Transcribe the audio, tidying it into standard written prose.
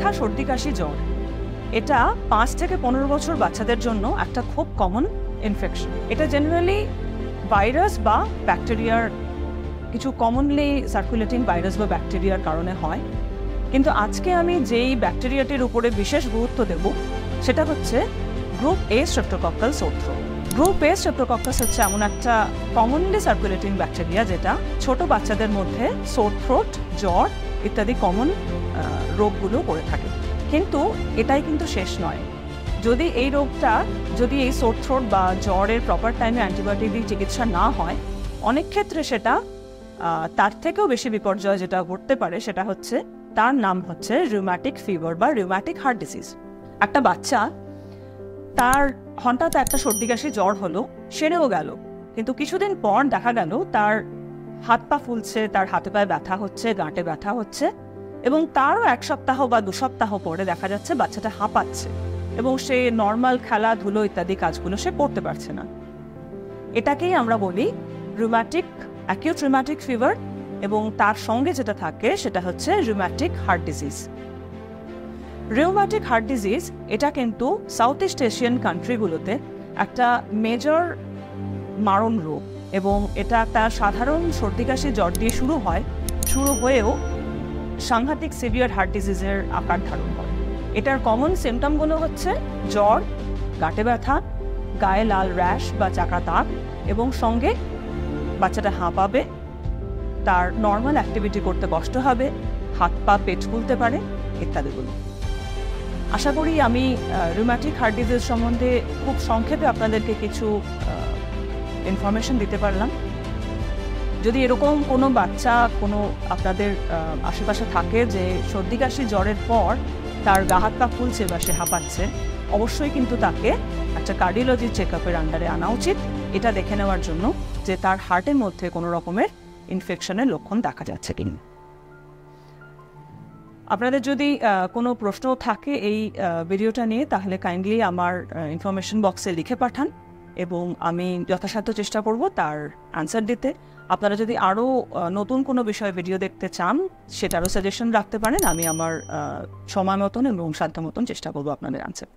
ব্যথা, সর্দি, কাশি, জ্বর, এটা 5 থেকে 15 বছর বাচ্চাদের জন্য একটা খুব কমন ইনফেকশন। এটা জেনারেলি ভাইরাস বা ব্যাকটেরিয়ার, কিছু কমনলি সার্কুলেটিং ভাইরাস বা ব্যাকটেরিয়ার কারণে হয়। কিন্তু আজকে আমি যেই ব্যাকটেরিয়াটির উপরে বিশেষ গুরুত্ব দেব সেটা হচ্ছে গ্রুপ এ স্ট্রেপ্টোকক্কাল সোর থ্রোট। গ্রুপ এ স্ট্রেপ্টোকক্কাস হচ্ছে এমন একটা কমনলি সার্কুলেটিং ব্যাকটেরিয়া যেটা ছোট বাচ্চাদের মধ্যে সোর থ্রোট, জ্বর ইত্যাদি কমন রোগগুলো করে থাকে। কিন্তু এটাই কিন্তু শেষ নয়। যদি এই রোগটা, যদি এই সোর থ্রোট বা জ্বরের প্রপার টাইমে অ্যান্টিবায়োটিক দিয়ে চিকিৎসা না হয়, অনেক ক্ষেত্রে সেটা তার থেকেও বেশি বিপর্যয় যেটা ঘটতে পারে সেটা হচ্ছে, তার নাম হচ্ছে রিউম্যাটিক ফিভার বা রিউম্যাটিক হার্ট ডিজিজ। একটা বাচ্চা, তার হঠাৎ একটা সর্দি কাশি জ্বর হলো, সেরেও গেল, কিন্তু কিছুদিন পর দেখা গেল তার হাত পা ফুলছে, তার হাতে পায়ে ব্যথা হচ্ছে, গাঁটে ব্যথা হচ্ছে, এবং তারও 1 সপ্তাহ বা 2 সপ্তাহ পরে দেখা যাচ্ছে বাচ্চাটা হাঁপাচ্ছে এবং সে নর্মাল খেলাধুলো ইত্যাদি কাজগুলো সে করতে পারছে না। এটাকেই আমরা বলি রিউম্যাটিক, অ্যাকিউট রিউম্যাটিক ফিভার, এবং তার সঙ্গে যেটা থাকে সেটা হচ্ছে rheumatic heart disease. Rheumatic heart disease এটা কিন্তু সাউথ ইস্ট এশিয়ান কান্ট্রিগুলোতে একটা মেজর মারণ রোগ, এবং এটা একটা সাধারণ সর্দি কাশি জ্বর দিয়ে শুরু হয়েও সাংঘাতিক সিভিয়ার হার্ট ডিজিজের আকার ধারণ করে। এটার কমন সিমটমগুলো হচ্ছে জ্বর, গাঁটে ব্যথা, গায়ে লাল র্যাশ বা চাকা দাগ, এবং সঙ্গে বাচ্চাটা হাঁপাবে, তার নর্মাল অ্যাক্টিভিটি করতে কষ্ট হবে, হাত পা পেট ফুলতে পারে ইত্যাদিগুলো। আশা করি আমি রিউম্যাটিক হার্ট ডিজিজ সম্বন্ধে খুব সংক্ষেপে আপনাদেরকে কিছু ইনফরমেশন দিতে পারলাম। যদি এরকম কোনো বাচ্চা কোনো আপনাদের আশেপাশে থাকে যে সর্দি কাশি জ্বরের পর তার গা হাত পা ফুলছে বা সে হাঁপাচ্ছে, অবশ্যই কিন্তু তাকে একটা কার্ডিওলজি চেকআপের আন্ডারে আনা উচিত, এটা দেখে নেওয়ার জন্য যে তার হার্টের মধ্যে কোনো রকমের ইনফেকশনের লক্ষণ দেখা যাচ্ছে কিনা। আপনাদের যদি কোনো প্রশ্ন থাকে এই ভিডিওটা নিয়ে, তাহলে কাইন্ডলি আমার ইনফরমেশন বক্সে লিখে পাঠান এবং আমি যথাসাধ্য চেষ্টা করব তার অ্যান্সার দিতে। আপনারা যদি আরও নতুন কোনো বিষয়ে ভিডিও দেখতে চান সেটারও সাজেশন রাখতে পারেন, আমি আমার সময় মতন এবং সাধ্য মতন চেষ্টা করবো আপনাদের অ্যান্সার।